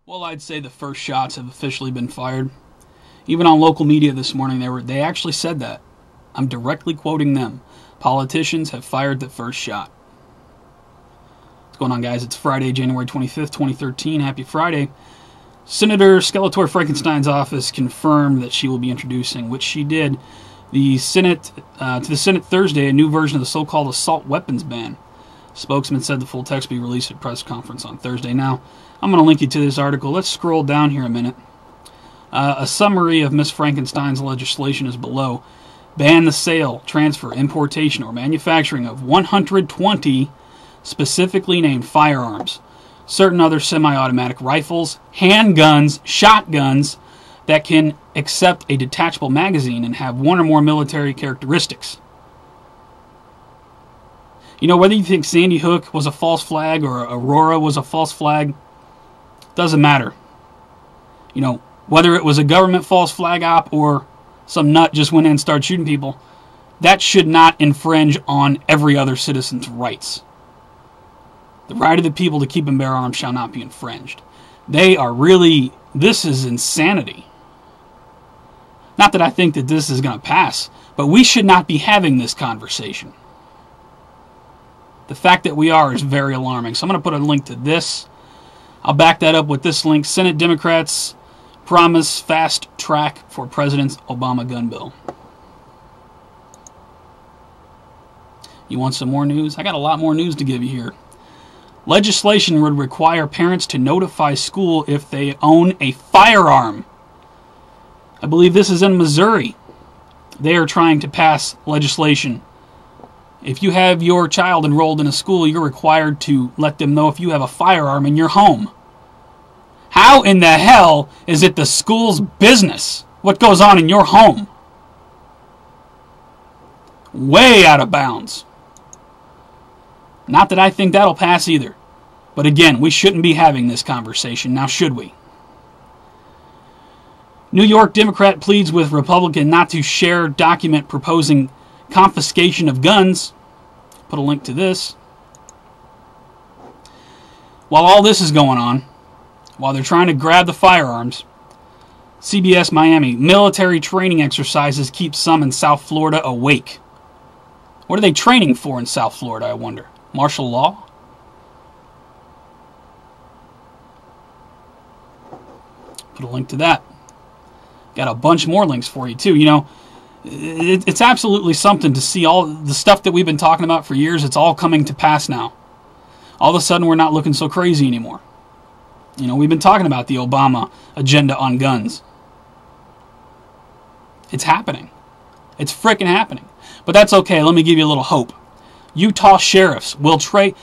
Well, I'd say the first shots have officially been fired. Even on local media this morning, they actually said that. I'm directly quoting them. Politicians have fired the first shot. What's going on, guys? It's Friday, January 25th, 2013. Happy Friday. Senator Skeletor Frankenstein's office confirmed that she will be introducing, which she did, to the Senate Thursday, a new version of the so-called assault weapons ban. Spokesman said the full text will be released at a press conference on Thursday. Now, I'm going to link you to this article. Let's scroll down here a minute. A summary of Ms. Frankenstein's legislation is below. Ban the sale, transfer, importation, or manufacturing of 120 specifically named firearms, certain other semi-automatic rifles, handguns, shotguns that can accept a detachable magazine and have one or more military characteristics. You know, whether you think Sandy Hook was a false flag or Aurora was a false flag, doesn't matter. You know, whether it was a government false flag op or some nut just went in and started shooting people, that should not infringe on every other citizen's rights. The right of the people to keep and bear arms shall not be infringed. This is insanity. Not that I think that this is going to pass, but we should not be having this conversation. The fact that we are is very alarming. So I'm going to put a link to this. I'll back that up with this link. Senate Democrats promise fast track for President Obama gun bill. You want some more news? I got a lot more news to give you here. Legislation would require parents to notify school if they own a firearm. I believe this is in Missouri. They are trying to pass legislation. If you have your child enrolled in a school, you're required to let them know if you have a firearm in your home. How in the hell is it the school's business what goes on in your home? Way out of bounds. Not that I think that'll pass either. But again, we shouldn't be having this conversation. Now, should we? New York Democrat pleads with Republican not to share document proposing confiscation of guns. Put a link to this. While all this is going on, while they're trying to grab the firearms, CBS Miami, military training exercises keep some in South Florida awake. What are they training for in South Florida, I wonder? Martial law? Put a link to that. Got a bunch more links for you, too. You know, it's absolutely something to see all the stuff that we've been talking about for years. It's all coming to pass now. All of a sudden, we're not looking so crazy anymore. You know, we've been talking about the Obama agenda on guns. It's happening. It's frickin' happening. But that's okay. Let me give you a little hope. Utah sheriffs will trade,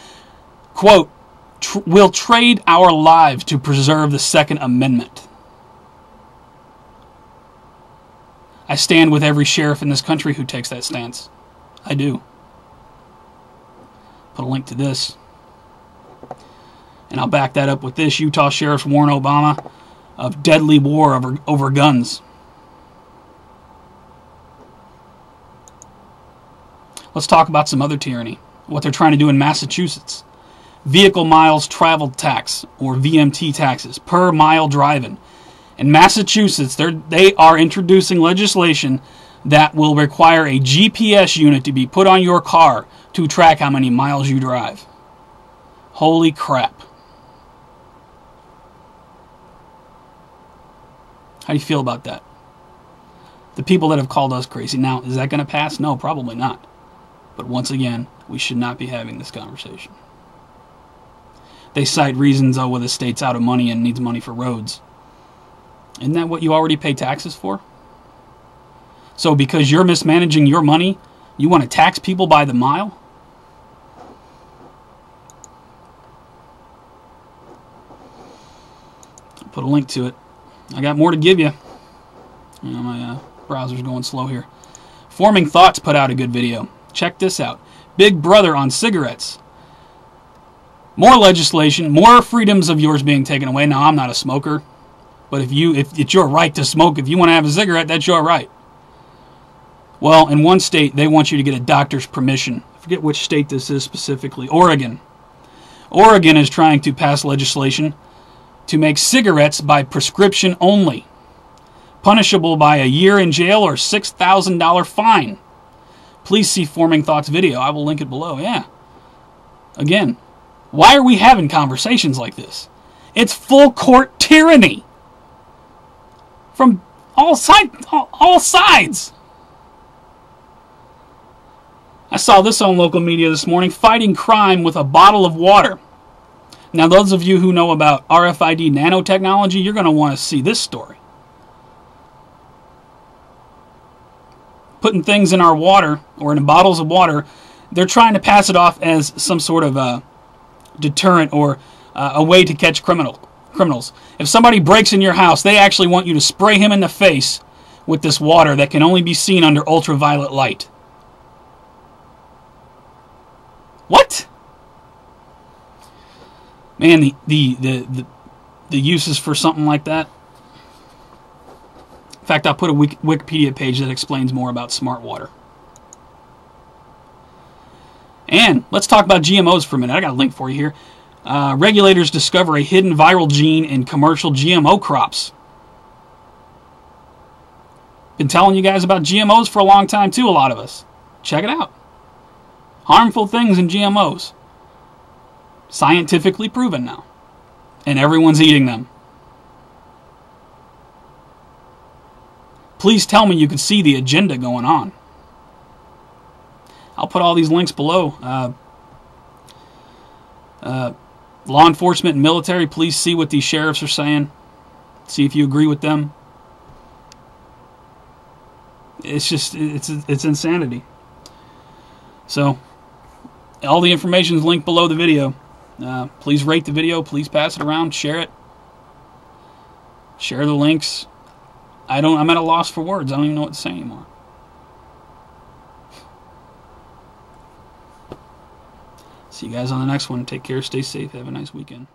quote, will trade our lives to preserve the Second Amendment. I stand with every sheriff in this country who takes that stance. I do. Put a link to this. And I'll back that up with this. Utah sheriffs warn Obama of deadly war over guns. Let's talk about some other tyranny. What they're trying to do in Massachusetts. Vehicle miles traveled tax, or VMT taxes, per mile driven. In Massachusetts, they are introducing legislation that will require a GPS unit to be put on your car to track how many miles you drive. Holy crap. How do you feel about that? The people that have called us crazy. Now, is that going to pass? No, probably not. But once again, we should not be having this conversation. They cite reasons, well, the state's out of money and needs money for roads. Isn't that what you already pay taxes for? So because you're mismanaging your money, you want to tax people by the mile? I'll put a link to it. I got more to give you. You know, my browser's going slow here. Forming Thoughts put out a good video. Check this out. Big Brother on cigarettes. More legislation, more freedoms of yours being taken away. Now, I'm not a smoker, but if it's your right to smoke, if you want to have a cigarette, that's your right. Well, in one state, they want you to get a doctor's permission. I forget which state this is specifically. Oregon. Oregon is trying to pass legislation to make cigarettes by prescription only. Punishable by a year in jail or $6,000 fine. Please see Forming Thoughts video. I will link it below. Yeah. Again, why are we having conversations like this? It's full court tyranny. From all sides. I saw this on local media this morning. Fighting crime with a bottle of water. Now, those of you who know about RFID nanotechnology, you're going to want to see this story. Putting things in our water, or in bottles of water, they're trying to pass it off as some sort of deterrent or a way to catch criminals. If somebody breaks in your house, they actually want you to spray him in the face with this water that can only be seen under ultraviolet light. What? Man, the uses for something like that. In fact, I'll put a Wikipedia page that explains more about smart water. And let's talk about GMOs for a minute. I got a link for you here. Regulators discover a hidden viral gene in commercial GMO crops. Been telling you guys about GMOs for a long time too, a lot of us. Check it out. Harmful things in GMOs. Scientifically proven now. And everyone's eating them. Please tell me you can see the agenda going on. I'll put all these links below. Law enforcement and military, please see what these sheriffs are saying. See if you agree with them. It's just, it's insanity. So, all the information is linked below the video. Please rate the video. Please pass it around. Share it. Share the links. I'm at a loss for words. I don't even know what to say anymore. See you guys on the next one. Take care. Stay safe. Have a nice weekend.